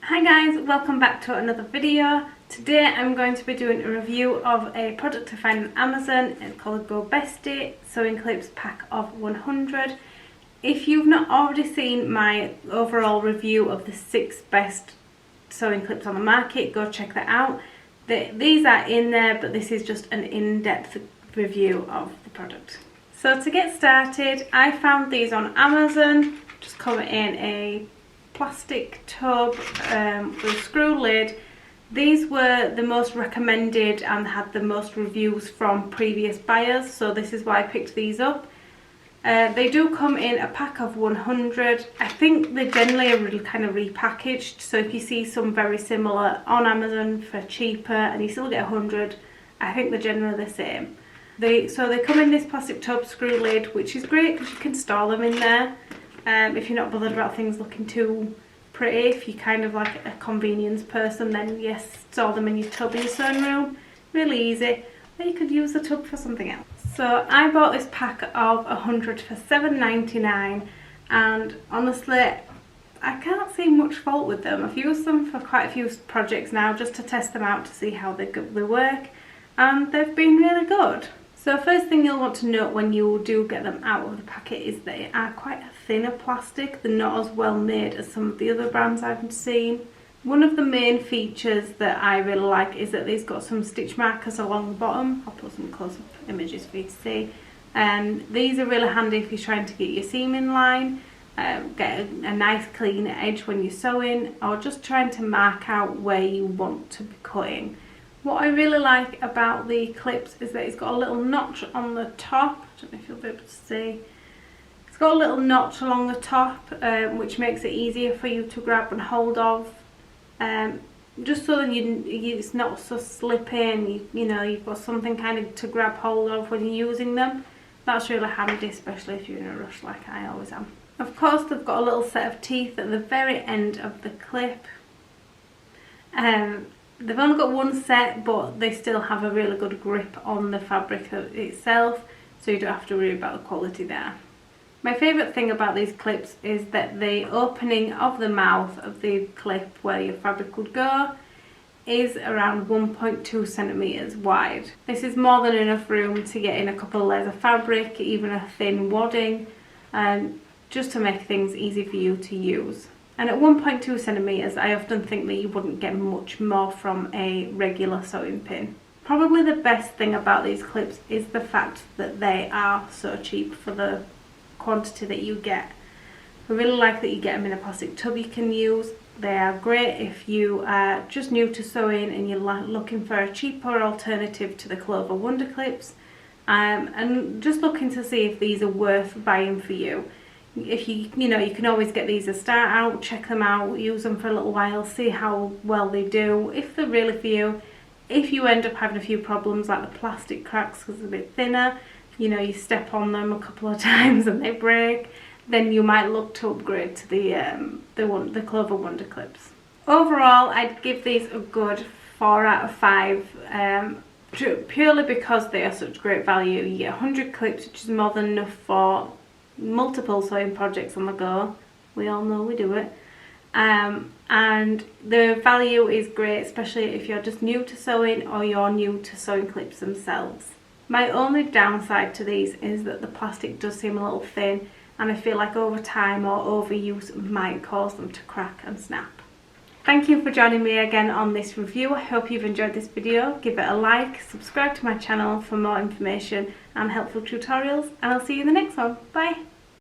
Hi guys, welcome back to another video. Today I'm going to be doing a review of a product I found on Amazon. It's called Gobesty Sewing Clips Pack of 100. If you've not already seen my overall review of the 6 best sewing clips on the market, go check that out. These are in there, but this is just an in-depth review of the product. So to get started, I found these on Amazon. Just come in a plastic tub with a screw lid. These were the most recommended and had the most reviews from previous buyers, so this is why I picked these up. They do come in a pack of 100. I think they generally are really kind of repackaged, so if you see some very similar on Amazon for cheaper and you still get 100, I think they're generally the same. So they come in this plastic tub screw lid, which is great because you can store them in there. If you're not bothered about things looking too pretty, if you're kind of like a convenience person, then yes, store them in your tub in your sewing room. Really easy. Or you could use the tub for something else. So I bought this pack of 100 for $7.99, and honestly I can't see much fault with them. I've used them for quite a few projects now just to test them out to see how they work, and they've been really good. So first thing you'll want to note when you do get them out of the packet is they are quite a thinner plastic. They're not as well made as some of the other brands I've seen. One of the main features that I really like is that they've got some stitch markers along the bottom. I'll put some close-up images for you to see. These are really handy if you're trying to get your seam in line, get a nice clean edge when you're sewing, or just trying to mark out where you want to be cutting. What I really like about the clips is that it's got a little notch on the top. I don't know if you'll be able to see. It's got a little notch along the top, which makes it easier for you to grab and hold of. Just so that it's not so slipping. You know, you've got something kind of to grab hold of when you're using them. That's really handy, especially if you're in a rush like I always am. Of course, they've got a little set of teeth at the very end of the clip. They've only got one set, but they still have a really good grip on the fabric itself, so you don't have to worry about the quality there. My favourite thing about these clips is that the opening of the mouth of the clip where your fabric would go is around 1.2 centimetres wide. This is more than enough room to get in a couple of layers of fabric, even a thin wadding, just to make things easy for you to use. And at 1.2 centimetres, I often think that you wouldn't get much more from a regular sewing pin. Probably the best thing about these clips is the fact that they are so cheap for the quantity that you get. I really like that you get them in a plastic tub you can use. They are great if you are just new to sewing and you're looking for a cheaper alternative to the Clover Wonder clips, and just looking to see if these are worth buying for you. If you can always get these a start out, check them out, use them for a little while, see how well they do, if they're really for you. If you end up having a few problems like the plastic cracks because they're a bit thinner, you step on them a couple of times and they break, then you might look to upgrade to the Clover Wonder clips. Overall, I'd give these a good 4 out of 5, purely because they are such great value. You get 100 clips, which is more than enough for multiple sewing projects on the go. We all know we do it. And the value is great, especially if you're just new to sewing or you're new to sewing clips themselves. My only downside to these is that the plastic does seem a little thin, and I feel like over time or overuse might cause them to crack and snap. Thank you for joining me again on this review. I hope you've enjoyed this video. Give it a like, subscribe to my channel for more information and helpful tutorials, and I'll see you in the next one. Bye!